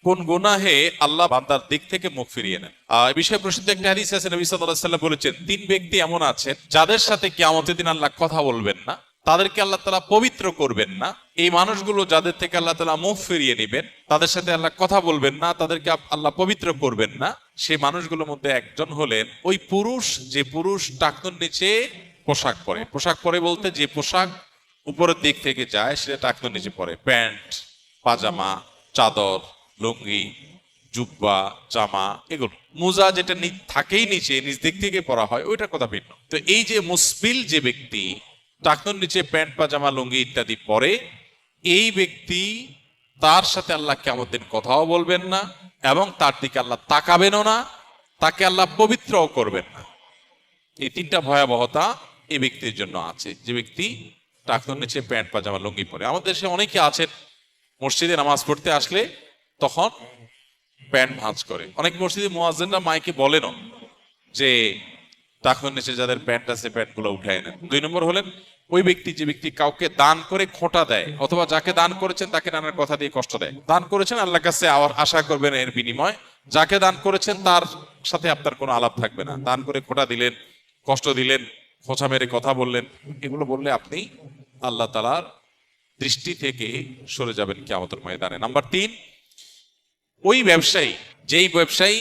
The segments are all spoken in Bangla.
কোন গুনাহে আল্লাহ বান্দার দিক থেকে মুখ ফিরিয়ে নেন। এই বিষয়ে প্রসিদ্ধ একটা হাদিস আছে, নবী সাল্লাল্লাহু আলাইহি ওয়াসাল্লাম বলেছেন, তিন ব্যক্তি এমন আছেন যাদের সাথে কিয়ামতের দিন আল্লাহ কথা বলবেন না, তাদেরকে আল্লাহ তাআলা পবিত্র করবেন না। এই মানুষগুলো যাদের থেকে আল্লাহ তাআলা মুখ ফিরিয়ে নেবেন, তাদের সাথে আল্লাহ কথা বলবেন না, তাদেরকে আল্লাহ পবিত্র করবেন না। সেই মানুষগুলোর মধ্যে একজন হলেন ওই পুরুষ, যে পুরুষ টাকনুর নিচে পোশাক পরে। পোশাক পরে বলতে যে পোশাক উপরের দিক থেকে যায় সেটা টাকনুর নিচে পরে, প্যান্ট, পাজামা, চাদর, লুঙ্গি, জুব্বা, জামা, এগুলো। মোজা যেটা থাকেই নিচে, নিচ দিক থেকে পরা হয়, ওইটার কথা ভিন্ন। তো এই যে মুসবিল যে ব্যক্তি টাকনুর নিচে প্যান্ট, পাজামা, লুঙ্গি ইত্যাদি পরে, এই ব্যক্তি, তার সাথে আল্লাহ কিয়ামত দিন কথাও বলবেন না এবং তার দিকে আল্লাহ তাকাবেনও না, তাকে আল্লাহ পবিত্রও করবেন না। এই তিনটা ভয়াবহতা এই ব্যক্তির জন্য আছে, যে ব্যক্তি টাকনুর নিচে প্যান্ট, পাজামা, লুঙ্গি পরে। আমাদের দেশে অনেকে আছেন মসজিদে নামাজ পড়তে আসলে তখন প্যান্ট ভাঁজ করে। অনেক মসজিদে মুয়াজ্জিনরা মাইকে বলেনও যে টাকনুর নিচে যাদের প্যান্ট আছে প্যান্টগুলো উঠায় নেন। 2 নম্বর হলেন ওই ব্যক্তি, যে ব্যক্তি কাউকে দান করে খোঁটা দেয়, অথবা যাকে দান করেছেন তাকে নানার কথা দিয়ে কষ্ট দেয়। দান করেছেন, আল্লাহর কাছে আশা করবেন এর বিনিময়। যাকে দান করেছেন তার সাথে আপনার কোনো আলাপ থাকবে না। দান করে খোঁটা দিলেন, কষ্ট দিলেন, খোঁচা মেরে কথা বললেন, এগুলো বললে আপনি আল্লাহ তাআলার দৃষ্টি থেকে সরে যাবেন কিয়ামতের ময়দানে। নাম্বার 3, ওই ব্যবসায়ী, যেই ব্যবসায়ী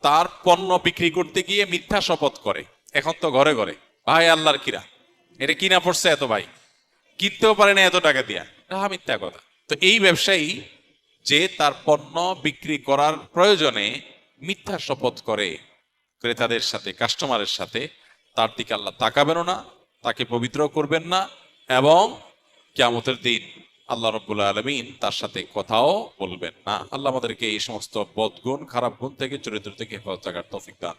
তার পণ্য বিক্রি করতে গিয়ে মিথ্যা শপথ করে। এখন তো ঘরে ঘরে ভাই আল্লাহর কিরা, এটা কিনা পড়ছে এত, ভাই কিনতেও পারে না এত টাকা দিয়া, মিথ্যা কথা। তো এই ব্যবসায়ী যে তার পণ্য বিক্রি করার প্রয়োজনে মিথ্যা শপথ করে ক্রেতাদের সাথে, কাস্টমারের সাথে, তার দিকে আল্লাহ তাকাবেনও না, তাকে পবিত্র করবেন না, এবং কিয়ামতের দিন আল্লাহ রাব্বুল আলামিন তার সাথে কথাও বলবেন না। আল্লাহ আমাদেরকে এই সমস্ত বদগুণ, খারাপ গুণ থেকে, চরিত্র থেকে হেফাজত থাকার তৌফিক দান।